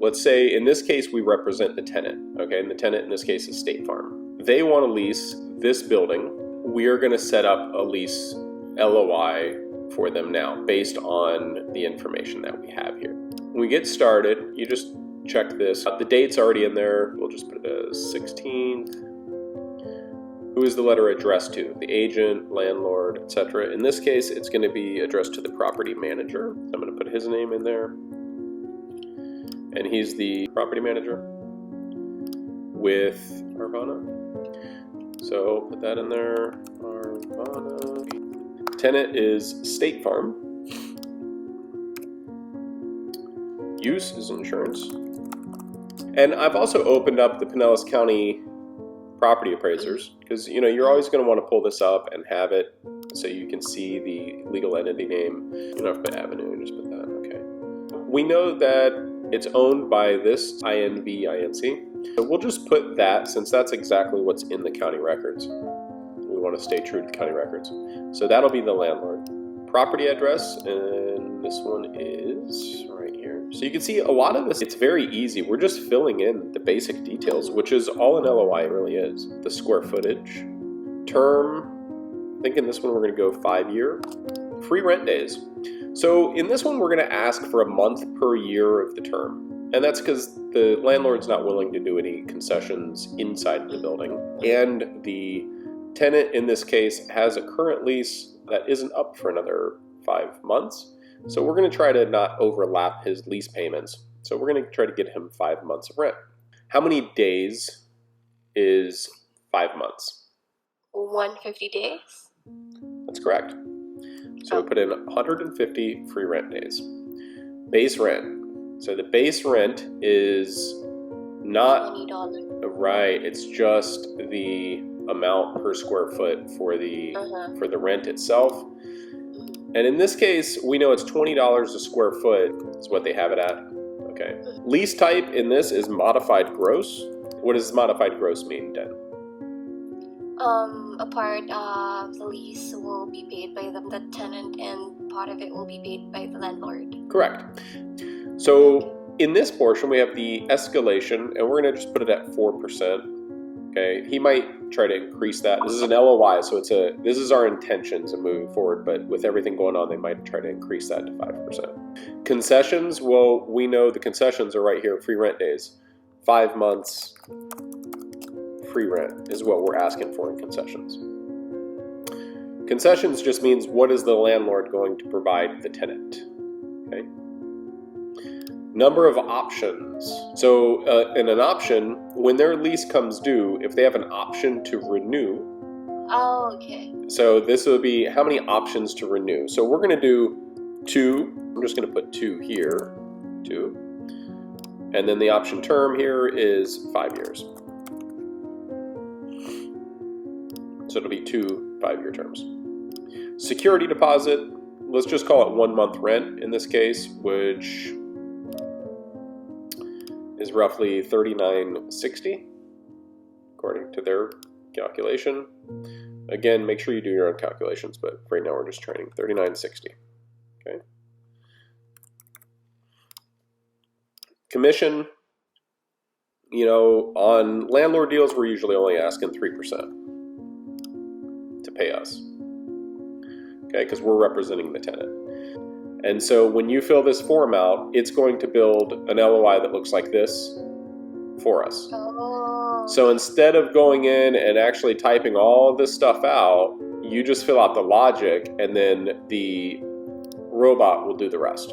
Let's say in this case we represent the tenant, okay? And the tenant in this case is State Farm. They want to lease this building. We are going to set up a lease LOI for them now based on the information that we have here. When we get started, you just check this. The date's already in there. We'll just put it as 16th. Who is the letter addressed to? The agent, landlord, etc. In this case, it's going to be addressed to the property manager. I'm going to put his name in there. And he's the property manager with Arvana. So put that in there, Arvana. Tenant is State Farm. Use is insurance. And I've also opened up the Pinellas County property appraisers because you're always going to want to pull this up and have it so you can see the legal entity name. You don't have to put Avenue, just put that. Okay. We know that it's owned by this INV. So we'll just put that since that's exactly what's in the county records. We want to stay true to county records. So that'll be the landlord. Property address, and this one is right here. So you can see a lot of this, it's very easy. We're just filling in the basic details, which is all an LOI really is. The square footage, term, I think in this one we're going to go 5-year. Free rent days. So in this one, we're going to ask for a month per year of the term. And that's because the landlord's not willing to do any concessions inside the building. And the tenant in this case has a current lease that isn't up for another 5 months. So we're going to try to not overlap his lease payments. So we're going to try to get him 5 months of rent. How many days is 5 months? 150 days. That's correct. So we put in 150 free rent days. Base rent. So the base rent is not $20. Right. It's just the amount per square foot for the rent itself. And in this case, we know it's $20 a square foot is what they have it at. Okay. Lease type in this is modified gross. What does modified gross mean, Den? A part of the lease will be paid by the tenant and part of it will be paid by the landlord. Correct. So in this portion, we have the escalation, and we're going to just put it at 4%. Okay. He might try to increase that. This is an LOI, so this is our intentions of moving forward, but with everything going on, they might try to increase that to 5%. Concessions, well, we know the concessions are right here, free rent days. 5 months. Free rent is what we're asking for in concessions. Concessions just means what is the landlord going to provide the tenant. Okay. Number of options. So in an option, when their lease comes due, if they have an option to renew. Oh, okay. So this will be how many options to renew. So we're going to do 2. I'm just going to put 2 here. 2. And then the option term here is 5 years. So it'll be 2 5-year terms. Security deposit, let's just call it 1 month rent in this case, which is roughly $39.60 according to their calculation. Again, make sure you do your own calculations, but right now we're just training $39.60. Okay. Commission, on landlord deals, we're usually only asking 3%. Pay us, okay, because we're representing the tenant. And so when you fill this form out, it's going to build an LOI that looks like this for us. Oh. So instead of going in and actually typing all of this stuff out, you just fill out the logic and then the robot will do the rest.